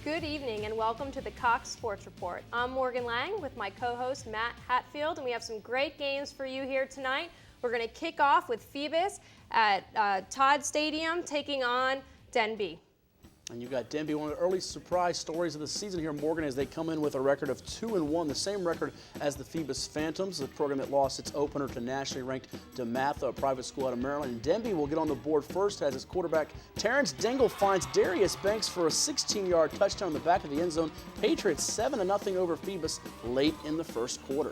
good evening, and welcome to the Cox Sports Report. I'm Morgan Lang with my co-host Matt Hatfield, and we have some great games for you here tonight. We're going to kick off with Phoebus at Todd Stadium taking on Denbigh. And you got Denbigh, one of the early surprise stories of the season here, Morgan, as they come in with a record of 2-1, the same record as the Phoebus Phantoms, the program that lost its opener to nationally ranked DeMatha, a private school out of Maryland. And Denbigh will get on the board first as its quarterback Terrence Dingle finds Darius Banks for a 16-yard touchdown in the back of the end zone. Patriots 7-0 over Phoebus late in the first quarter.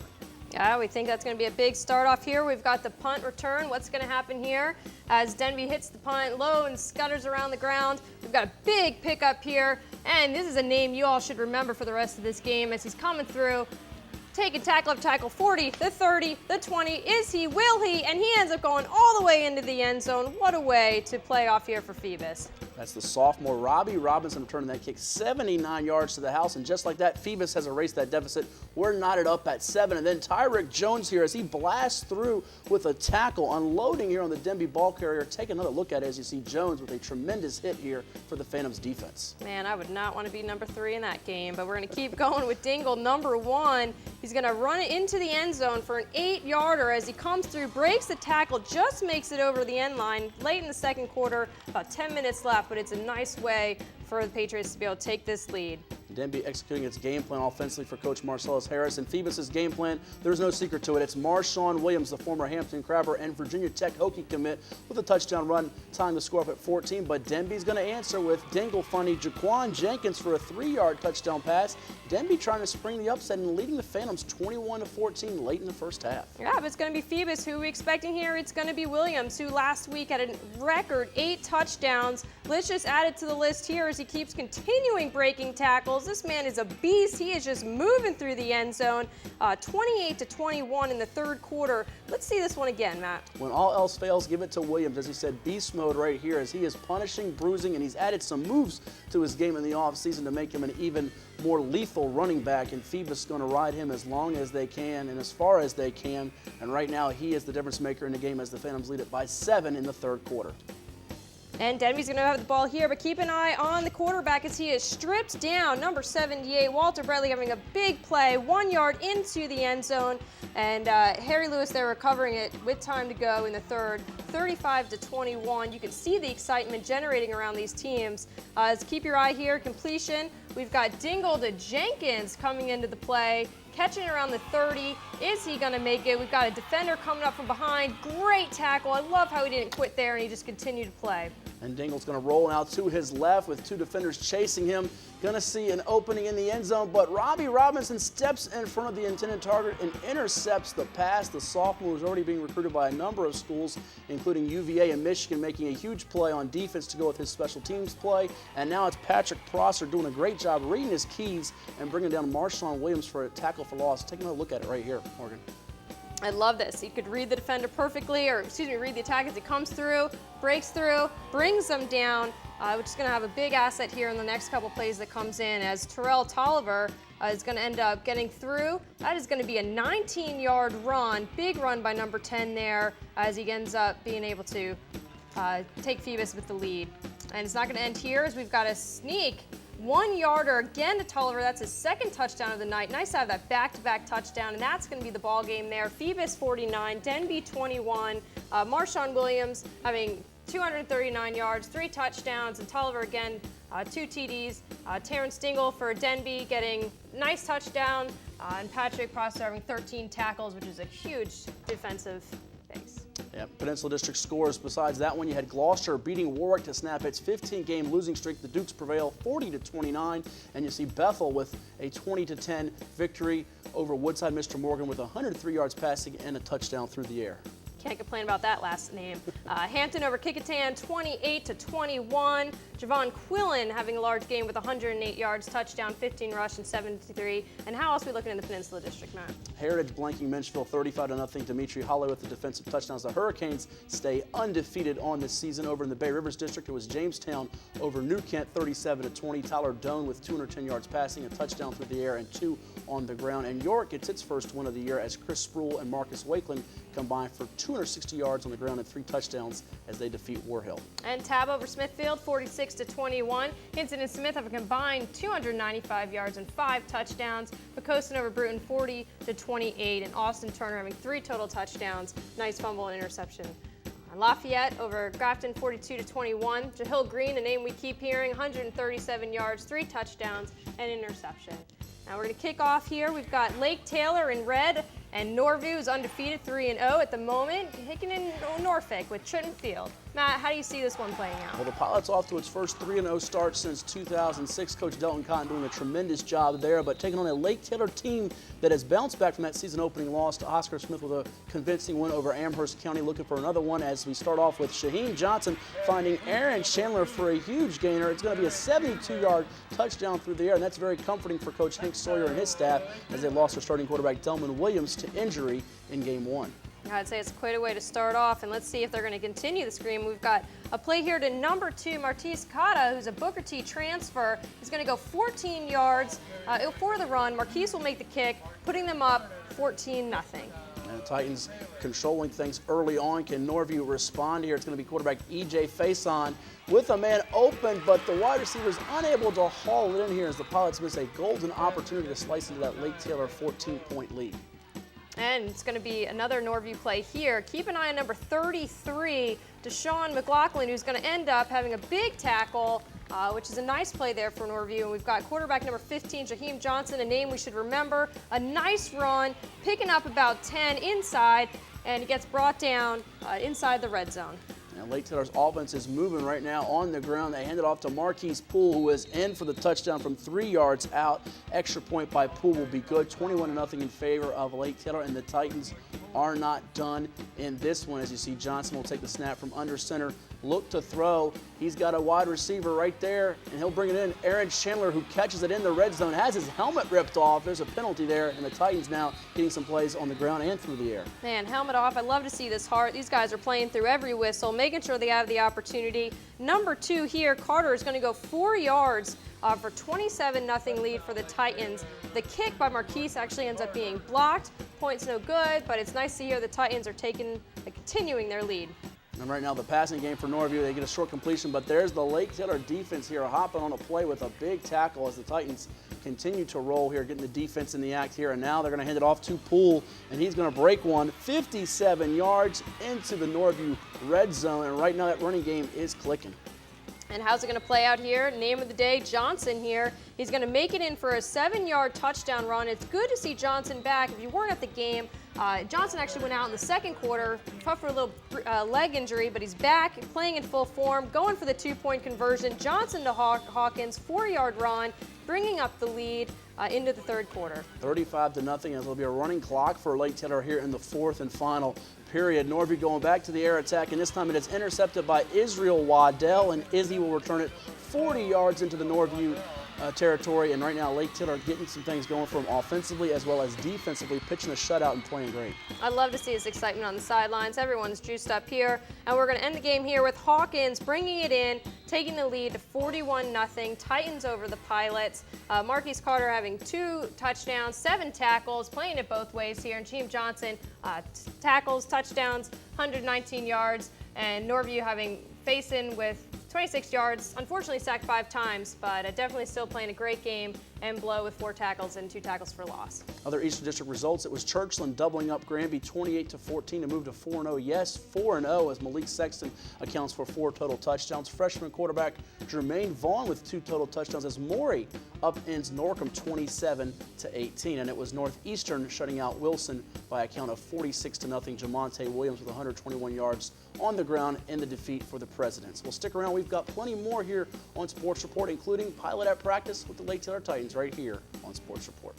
Yeah, we think that's going to be a big start off here. We've got the punt return. What's going to happen here as Denbigh hits the punt low and scutters around the ground? We've got a big pickup here, and this is a name you all should remember for the rest of this game as he's coming through. Taking tackle up tackle, 40, the 30, the 20. Is he? Will he? And he ends up going all the way into the end zone. What a way to play off here for Phoebus. That's the sophomore Robbie Robinson returning that kick 79 yards to the house. And just like that, Phoebus has erased that deficit. We're knotted up at 7. And then Tyrick Jones here as he blasts through with a tackle, unloading here on the Denbigh ball carrier. Take another look at it as you see Jones with a tremendous hit here for the Phantoms defense. Man, I would not want to be number 3 in that game, but we're going to keep going with Dingle, number 1. He's going to run it into the end zone for an 8-yarder as he comes through, breaks the tackle, just makes it over the end line late in the second quarter, about 10 minutes left, but it's a nice way for the Patriots to be able to take this lead. Denbigh executing its game plan offensively for Coach Marcellus Harris. And Phoebus' game plan, there's no secret to it. It's Marshawn Williams, the former Hampton Crabber and Virginia Tech Hokie commit, with a touchdown run, tying the score up at 14. But Denbigh's going to answer with Dingle finding Jaquan Jenkins for a 3-yard touchdown pass. Denbigh trying to spring the upset and leading the Phantoms 21-14 late in the first half. Yeah, but it's going to be Phoebus. Who are we expecting here? It's going to be Williams, who last week had a record 8 touchdowns. Let's just add it to the list here as he keeps continuing breaking tackles. This man is a beast. He is just moving through the end zone. 28-21 in the third quarter. Let's see this one again, Matt. When all else fails, give it to Williams. As he said, beast mode right here as he is punishing, bruising, and he's added some moves to his game in the offseason to make him an even more lethal running back. And Phoebus is going to ride him as long as they can and as far as they can. And right now, he is the difference maker in the game as the Phantoms lead it by 7 in the third quarter. And Denby's going to have the ball here, but keep an eye on the quarterback as he is stripped down. Number 78, Walter Bradley, having a big play, 1 yard into the end zone. And Harry Lewis there recovering it with time to go in the third, 35-21. You can see the excitement generating around these teams. Keep your eye here, completion. We've got Dingle to Jenkins coming into the play, catching around the 30. Is he going to make it? We've got a defender coming up from behind. Great tackle. I love how he didn't quit there and he just continued to play. And Dingle's going to roll out to his left with 2 defenders chasing him. Going to see an opening in the end zone, but Robbie Robinson steps in front of the intended target and intercepts the pass. The sophomore is already being recruited by a number of schools, including UVA and Michigan, making a huge play on defense to go with his special teams play. And now it's Patrick Prosser doing a great job reading his keys and bringing down Marshawn Williams for a tackle for loss. Take another look at it right here, Morgan. I love this. He could read the defender perfectly, or excuse me, read the attack as he comes through, breaks through, brings them down, which is going to have a big asset here in the next couple plays that comes in as Terrell Tolliver is going to end up getting through. That is going to be a 19-yard run, big run by number 10 there as he ends up being able to take Phoebus with the lead. And it's not going to end here as we've got a sneak 1-yarder again to Tolliver. That's his second touchdown of the night. Nice to have that back-to-back touchdown, and that's going to be the ball game there. Phoebus 49, Denbigh 21. Marshawn Williams having 239 yards, 3 touchdowns, and Tolliver again 2 TDs. Terrence Dingle for Denbigh getting nice touchdown, and Patrick Prosser having 13 tackles, which is a huge defensive base. Yeah, Peninsula District scores. Besides that one, you had Gloucester beating Warwick to snap its 15-game losing streak. The Dukes prevail 40-29, and you see Bethel with a 20-10 victory over Woodside. Mr. Morgan with 103 yards passing and a touchdown through the air. Can't complain about that last name. Hampton over Kecoughtan 28-21. Javon Quillen having a large game with 108 yards, touchdown, 15 rush, and 73. And how else are we looking in the Peninsula District, Matt? Heritage blanking Menchville 35-0. Dimitri Holloway with the defensive touchdowns. The Hurricanes stay undefeated on this season. Over in the Bay Rivers District, it was Jamestown over New Kent 37-20. Tyler Doan with 210 yards passing, a touchdown through the air, and 2 on the ground. And York gets its first win of the year as Chris Sproul and Marcus Wakeland combined for 260 yards on the ground and 3 touchdowns as they defeat War Hill. And Tab over Smithfield, 46-21. Hinton and Smith have a combined 295 yards and 5 touchdowns. Pocosin over Bruton, 40-28. And Austin Turner having 3 total touchdowns. Nice fumble and interception. Lafayette over Grafton, 42-21. Jahill Green, a name we keep hearing, 137 yards, 3 touchdowns, and interception. Now we're going to kick off here. We've got Lake Taylor in red, and Norview is undefeated, 3-0 at the moment, kicking in Norfolk with Trenton Field. Matt, how do you see this one playing out? Well, the Pilots off to its first 3-0 start since 2006. Coach Delton Cotton doing a tremendous job there, but taking on a Lake Taylor team that has bounced back from that season opening loss to Oscar Smith with a convincing win over Amherst County. Looking for another one as we start off with Shaheem Johnson finding Aaron Chandler for a huge gainer. It's going to be a 72-yard touchdown through the air, and that's very comforting for Coach Hank Sawyer and his staff as they lost their starting quarterback Delman Williams to injury in Game 1. I'd say it's quite a way to start off, and let's see if they're going to continue the scream. We've got a play here to number 2, Martise Cotta, who's a Booker T transfer. He's going to go 14 yards for the run. Marquise will make the kick, putting them up 14-0. And the Titans controlling things early on. Can Norview respond here? It's going to be quarterback E.J. Faison with a man open, but the wide receiver is unable to haul it in here as the Pilots miss a golden opportunity to slice into that Lake Taylor 14-point lead. And it's going to be another Norview play here. Keep an eye on number 33, Deshaun McLaughlin, who's going to end up having a big tackle, which is a nice play there for Norview. And we've got quarterback number 15, Jaheim Johnson, a name we should remember. A nice run, picking up about 10 inside, and he gets brought down inside the red zone. And Lake Taylor's offense is moving right now on the ground. They hand it off to Marquise Poole, who is in for the touchdown from 3 yards out. Extra point by Poole will be good. 21-0 in favor of Lake Taylor, and the Titans are not done in this one. As you see, Johnson will take the snap from under center, look to throw. He's got a wide receiver right there, and he'll bring it in. Aaron Chandler, who catches it in the red zone, has his helmet ripped off. There's a penalty there, and the Titans now getting some plays on the ground and through the air. Man, helmet off. I love to see this heart. These guys are playing through every whistle, making sure they have the opportunity. Number 2 here, Carter, is going to go 4 yards for 27-0 lead for the Titans. The kick by Marquise actually ends up being blocked. Point's no good, but it's nice to hear the Titans are continuing their lead. And right now the passing game for Norview, they get a short completion, but there's the Lake Taylor defense here hopping on a play with a big tackle as the Titans continue to roll here, getting the defense in the act here. And now they're going to hand it off to Poole, and he's going to break one 57 yards into the Norview red zone. And right now that running game is clicking. And how's it going to play out here? Name of the day, Johnson here. He's going to make it in for a 7-yard touchdown run. It's good to see Johnson back. If you weren't at the game, Johnson actually went out in the second quarter, tough for a little leg injury, but he's back, playing in full form, going for the 2-point conversion. Johnson to Hawkins, 4-yard run, bringing up the lead into the third quarter. 35-0, as there'll be a running clock for Lake Taylor here in the fourth and final period. Norview going back to the air attack, and this time it is intercepted by Israel Waddell, and Izzy will return it 40 yards into the Norview territory. And right now Lake Taylor getting some things going for them offensively as well as defensively, pitching a shutout and playing great. I love to see this excitement on the sidelines. Everyone's juiced up here, and we're going to end the game here with Hawkins bringing it in, taking the lead to 41-0. Titans over the Pilots. Marquise Carter having 2 touchdowns, 7 tackles, playing it both ways here. And Jaheim Johnson, tackles, touchdowns, 119 yards. And Norview having Faison with 26 yards, unfortunately sacked 5 times, but definitely still playing a great game. And Blow with 4 tackles and 2 tackles for loss. Other Eastern District results, it was Churchland doubling up Granby 28-14 to move to 4-0. Yes, 4-0 as Malik Sexton accounts for 4 total touchdowns. Freshman quarterback Jermaine Vaughn with 2 total touchdowns as Morey upends Norcom 27-18. And it was Northeastern shutting out Wilson by a count of 46-0. Jamonte Williams with 121 yards on the ground in the defeat for the Presidents. Well, stick around. We've got plenty more here on Sports Report, including Pilot at practice with the Lake Taylor Titans right here on Sports Report.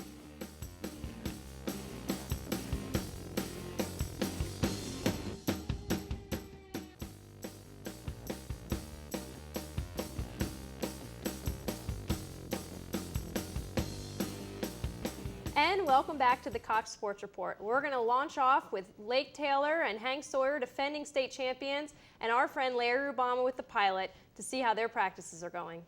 And welcome back to the Cox Sports Report. We're going to launch off with Lake Taylor and Hank Sawyer, defending state champions, and our friend Larry Rubama with the Pilot to see how their practices are going.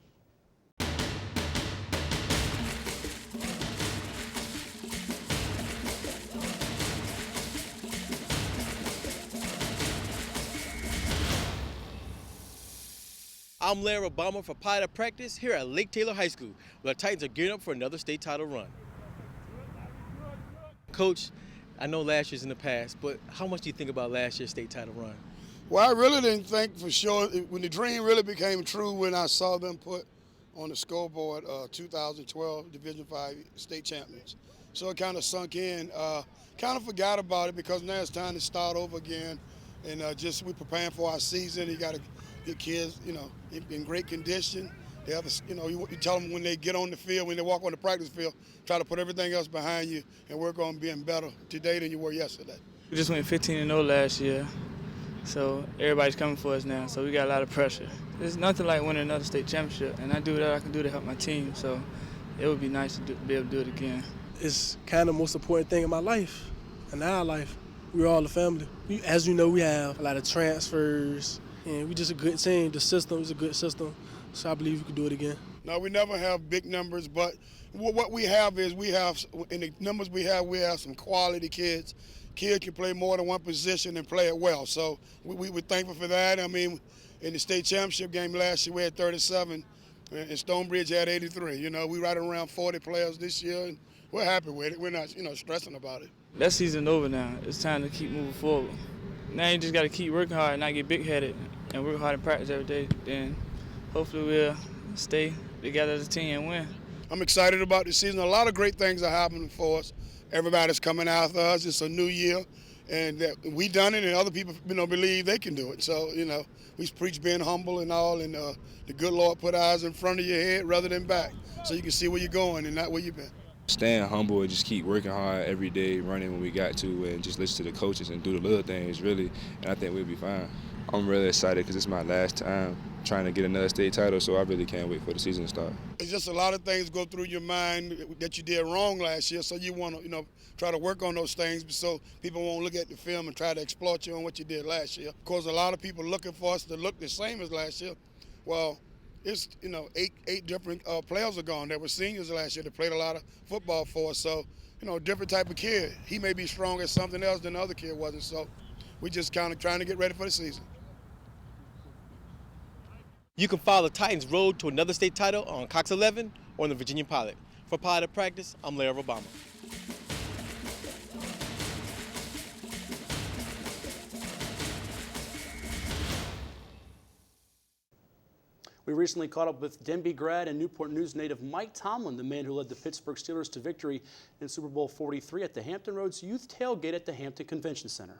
I'm Larry Obama for Pilot Practice here at Lake Taylor High School, where the Titans are gearing up for another state title run. Coach, I know last year's in the past, but how much do you think about last year's state title run? Well, I really didn't think for sure, when the dream really became true when I saw them put on the scoreboard 2012 Division V state champions. So it kind of sunk in. Kind of forgot about it because now it's time to start over again. And just we're preparing for our season. You got to get kids, in great condition. They have, you tell them when they get on the field, when they walk on the practice field, try to put everything else behind you and work on being better today than you were yesterday. We just went 15-0 last year, so everybody's coming for us now, so we got a lot of pressure. There's nothing like winning another state championship, and I do what I can do to help my team, so it would be nice to be able to do it again. It's kind of the most important thing in my life, in our life. We're all a family. As you know, we have a lot of transfers, and we're just a good team. The system is a good system, so I believe we can do it again. No, we never have big numbers, but what we have is in the numbers we have some quality kids. Kids can play more than one position and play it well, so we were thankful for that. I mean, in the state championship game last year, we had 37, and Stonebridge had 83. We right around 40 players this year, and we're happy with it. We're not, stressing about it. That season's over now. It's time to keep moving forward. Now you just got to keep working hard and not get big-headed and work hard in practice every day. Then hopefully we'll stay together as a team and win. I'm excited about the season. A lot of great things are happening for us. Everybody's coming after us. It's a new year, and we done it, and other people, believe they can do it. So, we preach being humble and all, and the good Lord put eyes in front of your head rather than back, so you can see where you're going and not where you've been. Staying humble and just keep working hard every day, running when we got to, and just listen to the coaches and do the little things, really, and I think we'll be fine. I'm really excited because it's my last time trying to get another state title, so I really can't wait for the season to start. It's just a lot of things go through your mind that you did wrong last year, so you want to, try to work on those things so people won't look at the film and try to exploit you on what you did last year. Of course, a lot of people looking for us to look the same as last year. Well, it's, eight different players are gone that were seniors last year that played a lot of football for us. So, different type of kid. He may be strong at something else than the other kid wasn't. So we just kind of trying to get ready for the season. You can follow the Titans' road to another state title on Cox 11 or on the Virginia Pilot. For Pilot Practice, I'm Larry Obama. We recently caught up with Denbigh grad and Newport News native Mike Tomlin, the man who led the Pittsburgh Steelers to victory in Super Bowl 43 at the Hampton Roads Youth Tailgate at the Hampton Convention Center.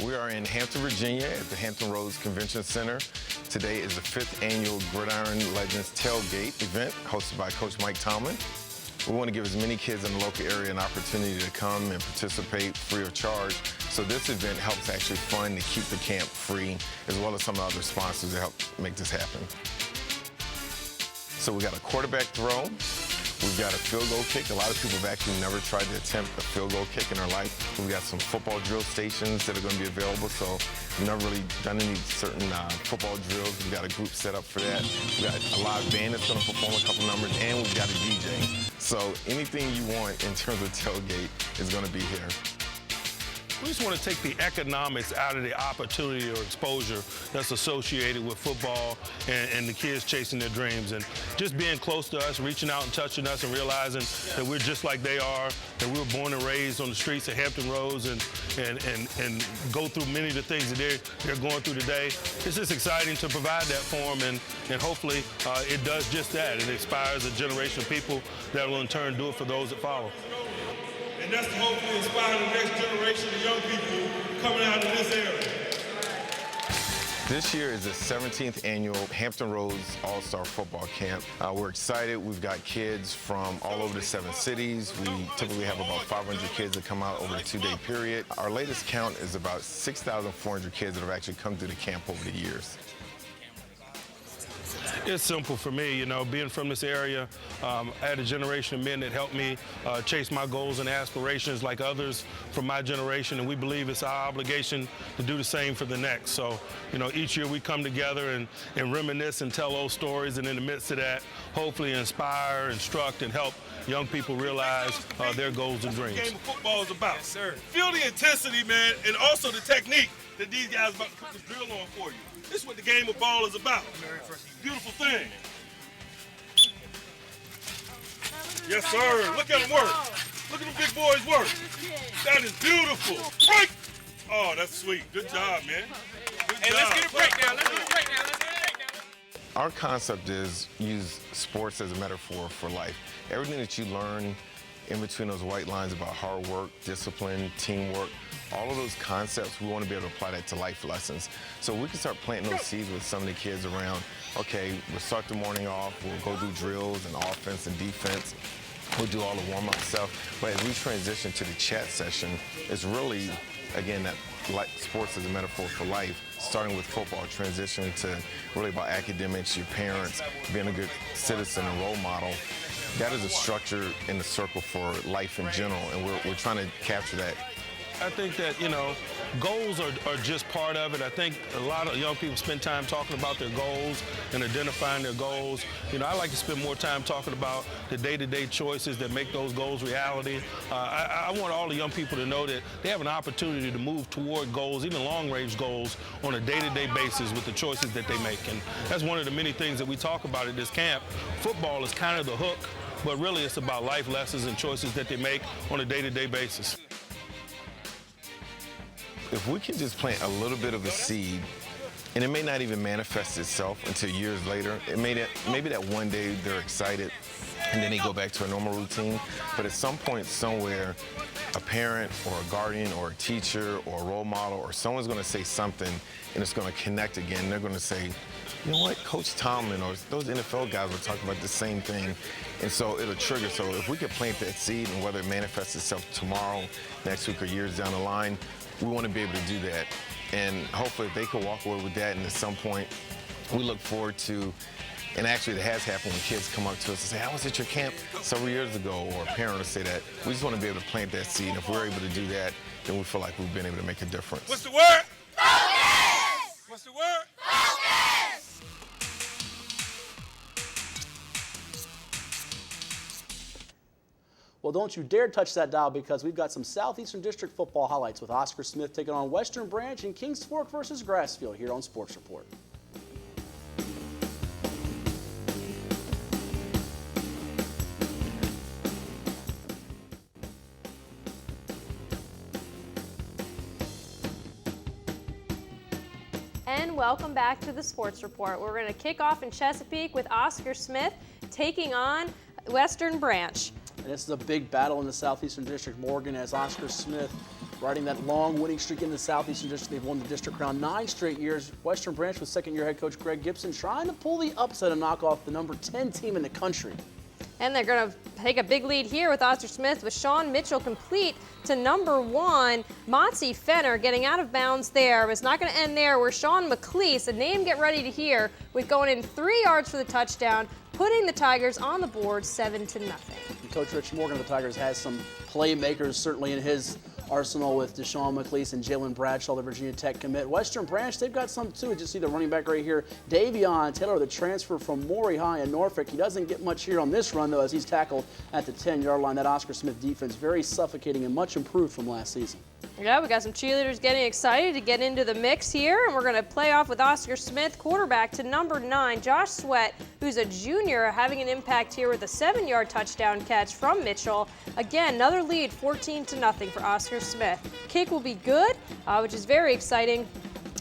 We are in Hampton, Virginia at the Hampton Roads Convention Center. Today is the 5th annual Gridiron Legends Tailgate event hosted by Coach Mike Tomlin. We want to give as many kids in the local area an opportunity to come and participate free of charge. So this event helps actually fund to keep the camp free, as well as some other sponsors to help make this happen. So we got a quarterback throw. We've got a field goal kick. A lot of people have actually never tried to attempt a field goal kick in their life. We've got some football drill stations that are going to be available, so we've never really done any certain football drills. We've got a group set up for that. We've got a live band that's going to perform a couple numbers, and we've got a DJ. So anything you want in terms of tailgate is going to be here. We just want to take the economics out of the opportunity or exposure that's associated with football and the kids chasing their dreams. And just being close to us, reaching out and touching us and realizing that we're just like they are, that we were born and raised on the streets of Hampton Roads and go through many of the things that they're going through today. It's just exciting to provide that for them, and hopefully it does just that. It inspires a generation of people that will in turn do it for those that follow. And that's to hopefully inspire the next generation of young people coming out of this area. This year is the 17th annual Hampton Roads All-Star Football Camp. We're excited. We've got kids from all over the 7 cities. We typically have about 500 kids that come out over a 2-day period. Our latest count is about 6,400 kids that have actually come through the camp over the years. It's simple for me, you know, being from this area. I had a generation of men that helped me chase my goals and aspirations like others from my generation, and we believe it's our obligation to do the same for the next. So, you know, each year we come together and reminisce and tell those stories, and in the midst of that, hopefully inspire, instruct, and help young people realize their goals and dreams. That's what the game of football is about. Yes, sir. Feel the intensity, man, and also the technique that these guys are about to put this drill on for you. This is what the game of ball is about. Beautiful thing. Yes, sir. Look at them work. Look at them big boys work. That is beautiful. Break! Oh, that's sweet. Good job, man. Good job. Let's get a breakdown. Let's get a breakdown. Our concept is use sports as a metaphor for life. Everything that you learn in between those white lines about hard work, discipline, teamwork, all of those concepts, we want to be able to apply that to life lessons. So we can start planting those seeds with some of the kids around. Okay, we'll start the morning off, we'll go do drills and offense and defense. We'll do all the warm-up stuff. But as we transition to the chat session, it's really, again, that sports as a metaphor for life, starting with football, transitioning to really about academics, your parents, being a good citizen and role model. That is a structure in the circle for life in general, and we're trying to capture that. I think that, you know, goals are just part of it. I think a lot of young people spend time talking about their goals and identifying their goals. You know, I like to spend more time talking about the day-to-day choices that make those goals reality. I want all the young people to know that they have an opportunity to move toward goals, even long-range goals, on a day-to-day basis with the choices that they make. And that's one of the many things that we talk about at this camp. Football is kind of the hook, but really it's about life lessons and choices that they make on a day-to-day basis. If we can just plant a little bit of a seed, and it may not even manifest itself until years later, maybe that one day they're excited and then they go back to a normal routine. But at some point somewhere, a parent or a guardian or a teacher or a role model or someone's going to say something and it's going to connect again. They're going to say, you know what, Coach Tomlin or those NFL guys were talking about the same thing. And so it'll trigger. So if we could plant that seed, and whether it manifests itself tomorrow, next week, or years down the line, we want to be able to do that. And hopefully if they could walk away with that, and at some point we look forward to, and actually it has happened when kids come up to us and say, I was at your camp several years ago, or a parent will say that. We just want to be able to plant that seed. And if we're able to do that, then we feel like we've been able to make a difference. What's the word? Focus! What's the word? Focus! Well, don't you dare touch that dial, because we've got some Southeastern District football highlights with Oscar Smith taking on Western Branch and Kings Fork versus Grassfield here on Sports Report. And welcome back to the Sports Report. We're going to kick off in Chesapeake with Oscar Smith taking on Western Branch. And this is a big battle in the Southeastern District, Morgan, as Oscar Smith riding that long winning streak in the Southeastern District. They've won the district crown 9 straight years. Western Branch with second-year head coach Greg Gibson trying to pull the upset and knock off the number 10 team in the country. And they're going to take a big lead here with Oscar Smith, with Sean Mitchell complete to number 1. Motzi Fenner getting out of bounds there. But it's not going to end there, where Sean McLeese, a name get ready to hear, with going in 3 yards for the touchdown, putting the Tigers on the board 7-0. And Coach Rich Morgan of the Tigers has some playmakers certainly in his arsenal with Deshaun McLeese and Jalen Bradshaw, the Virginia Tech commit. Western Branch, they've got some too. Just see the running back right here, Davion Taylor, the transfer from Maury High in Norfolk. He doesn't get much here on this run, though, as he's tackled at the 10-yard line. That Oscar Smith defense very suffocating and much improved from last season. Yeah, we got some cheerleaders getting excited to get into the mix here, and we're going to play off with Oscar Smith, quarterback, to number 9, Josh Sweat, who's a junior, having an impact here with a 7-yard touchdown catch from Mitchell. Again, another lead, 14-0 for Oscar Smith. Kick will be good, which is very exciting.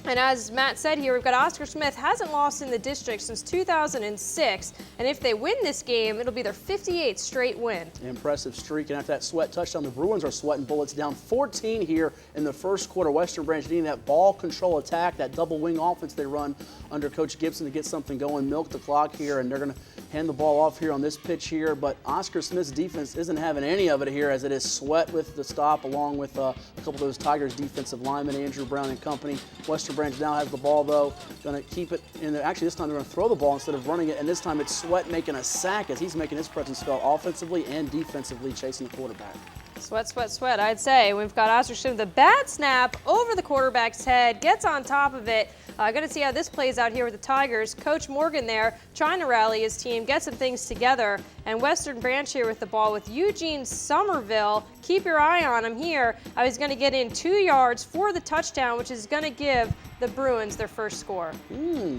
And as Matt said here, we've got Oscar Smith hasn't lost in the district since 2006. And if they win this game, it'll be their 58th straight win. Impressive streak. And after that Sweat touchdown, the Bruins are sweating bullets, down 14 here in the first quarter. Western Branch needing that ball control attack, that double wing offense they run under Coach Gibson to get something going, milk the clock here. And they're going to hand the ball off here on this pitch here. But Oscar Smith's defense isn't having any of it here, as it is Sweat with the stop, along with a couple of those Tigers defensive linemen, Andrew Brown and company. Western Branch now has the ball, though. Going to keep it in there. Actually, this time they're going to throw the ball instead of running it, and this time it's Sweat making a sack as he's making his presence felt offensively and defensively, chasing the quarterback. Sweat, sweat, sweat, I'd say. We've got Oscar Smith with a bad snap over the quarterback's head, gets on top of it. Going to see how this plays out here with the Tigers. Coach Morgan there trying to rally his team, get some things together. And Western Branch here with the ball with Eugene Somerville. Keep your eye on him here. He's going to get in 2 yards for the touchdown, which is going to give the Bruins their first score.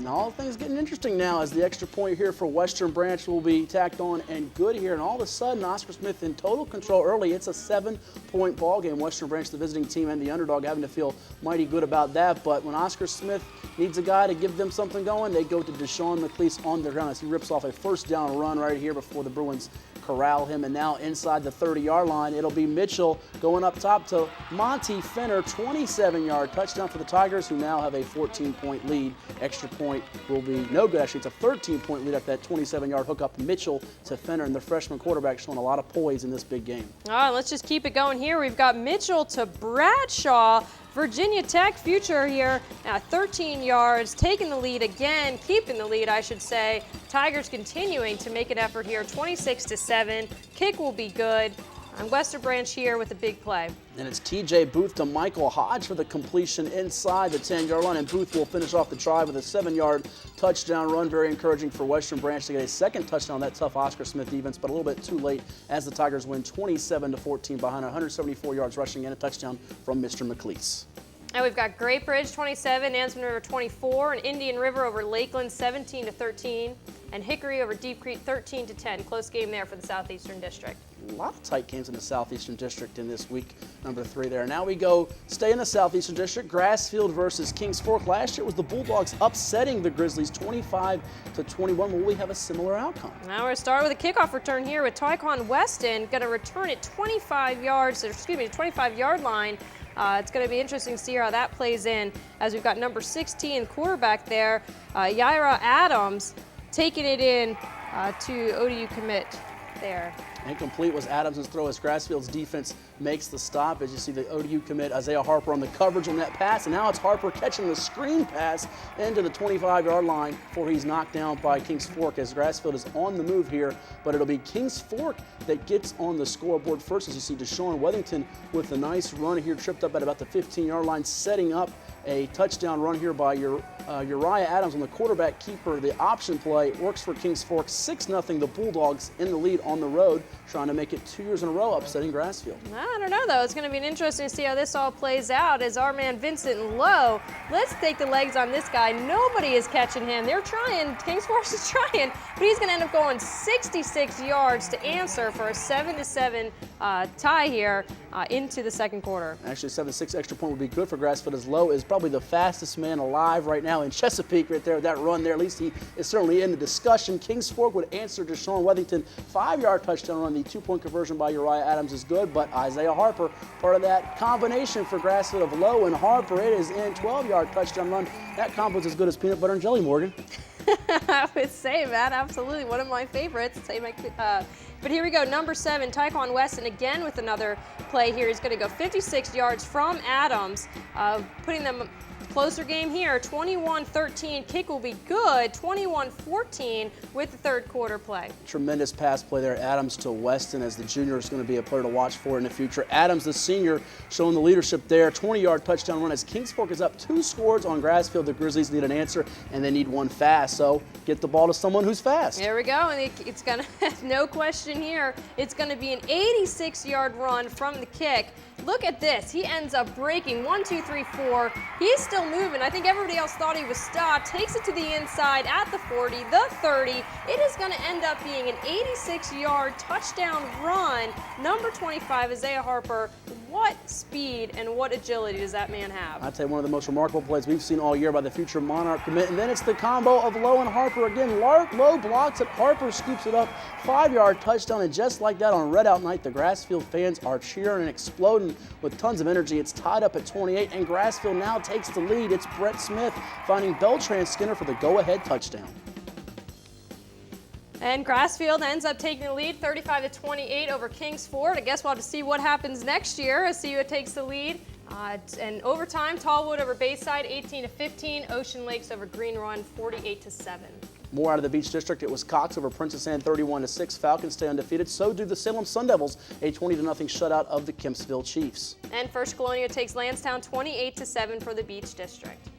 All things getting interesting now as the extra point here for Western Branch will be tacked on and good here. And all of a sudden, Oscar Smith in total control early. It's a 7-point ball game. Western Branch, the visiting team, and the underdog having to feel mighty good about that. But when Oscar Smith needs a guy to give them something going, they go to Deshaun McLeese on the ground as he rips off a first down run right here before the Bruins corral him. And now inside the 30-yard line, it'll be Mitchell going up top to Monty Finner. 27-yard touchdown for the Tigers, who now have a 14-point lead. Extra point will be no good. Actually, it's a 13-point lead after that 27-yard hookup. Mitchell to Finner, and the freshman quarterback showing a lot of poise in this big game. All right, let's just keep it going here. We've got Mitchell to Bradshaw. Virginia Tech future here at 13 yards, taking the lead again, keeping the lead, I should say. Tigers continuing to make an effort here, 26-7. Kick will be good. And Western Branch here with a big play. And it's T.J. Booth to Michael Hodge for the completion inside the 10-yard line. And Booth will finish off the drive with a 7-yard touchdown run. Very encouraging for Western Branch to get a second touchdown on that tough Oscar Smith defense, but a little bit too late as the Tigers win 27-14 behind 174 yards rushing and a touchdown from Mr. McLeese. And we've got Great Bridge 27, Ansman River 24, and Indian River over Lakeland 17-13, and Hickory over Deep Creek 13-10. Close game there for the Southeastern District. A lot of tight games in the Southeastern District in this week, number 3 there. Now we go stay in the Southeastern District. Grassfield versus Kings Fork. Last year it was the Bulldogs upsetting the Grizzlies 25-21. Will we have a similar outcome? Now we're going to start with a kickoff return here with Taekwon Weston going to return it 25 yards, the 25-yard line. It's going to be interesting to see how that plays in as we've got number 16 quarterback there, Yaira Adams, taking it in to ODU commit there. Incomplete was Adams' throw as Grassfield's defense makes the stop. As you see the ODU commit Isaiah Harper on the coverage on that pass, and now it's Harper catching the screen pass into the 25-yard line before he's knocked down by Kings Fork as Grassfield is on the move here, but it'll be Kings Fork that gets on the scoreboard first as you see Deshaun Weathington with a nice run here, tripped up at about the 15-yard line, setting up a touchdown run here by Uriah Adams on the quarterback keeper. The option play works for Kings Fork, 6-0. The Bulldogs in the lead on the road, trying to make it 2 years in a row, upsetting Grassfield. I don't know, though. It's going to be interesting to see how this all plays out as our man Vincent Lowe. Let's take the legs on this guy. Nobody is catching him. They're trying. Kings Fork is trying, but he's going to end up going 66 yards to answer for a 7-7 tie here into the second quarter. Actually, 7-6 extra point would be good for Grassfield as Lowe is probably the fastest man alive right now in Chesapeake right there. That run there, at least he is certainly in the discussion. Kings Fork would answer Deshaun Weathington. 5-yard touchdown run. The 2-point conversion by Uriah Adams is good, but Isaiah Harper, part of that combination for Grassfield of Lowe and Harper. It is in 12-yard touchdown run. That combo's as good as peanut butter and jelly, Morgan. I would say, Matt, absolutely. One of my favorites. But here we go, number 7, Taekwon Weston again with another play here. He's going to go 56 yards from Adams, putting them closer game here, 21-13. Kick will be good, 21-14 with the third quarter play. Tremendous pass play there, Adams to Weston, as the junior is going to be a player to watch for in the future. Adams, the senior, showing the leadership there. 20-yard touchdown run as Kings Fork is up 2 scores on Grassfield. The Grizzlies need an answer, and they need one fast. So get the ball to someone who's fast. There we go, and it's going to, no question here, it's going to be an 86-yard run from the kick. Look at this. He ends up breaking 1, 2, 3, 4. He's still moving. I think everybody else thought he was stopped. Takes it to the inside at the 40, the 30. It is going to end up being an 86-yard touchdown run. Number 25, Isaiah Harper. What speed and what agility does that man have? I'll tell you, one of the most remarkable plays we've seen all year by the future Monarch commit. And then it's the combo of Lowe and Harper again. Lowe blocks it. Harper scoops it up. 5-yard touchdown. And just like that on Red Out Night, the Grassfield fans are cheering and exploding with tons of energy. It's tied up at 28, and Grassfield now takes the lead. It's Brett Smith finding Beltran Skinner for the go-ahead touchdown. And Grassfield ends up taking the lead 35-28 over Kings Fork. I guess we'll have to see what happens next year. See who takes the lead And overtime, Tallwood over Bayside, 18-15. Ocean Lakes over Green Run, 48-7. More out of the Beach District. It was Cox over Princess Anne, 31-6. Falcons stay undefeated. So do the Salem Sun Devils, a 20-0 shutout of the Kempsville Chiefs. And First Colonial takes Lansdowne, 28-7 for the Beach District.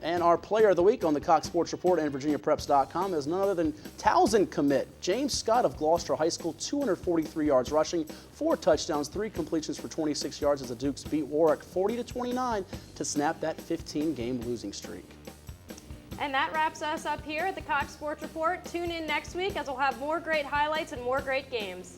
And our player of the week on the Cox Sports Report and VirginiaPreps.com is none other than Towson commit James Scott of Gloucester High School, 243 yards rushing, 4 touchdowns, 3 completions for 26 yards as the Dukes beat Warwick 40-29 to snap that 15-game losing streak. And that wraps us up here at the Cox Sports Report. Tune in next week as we'll have more great highlights and more great games.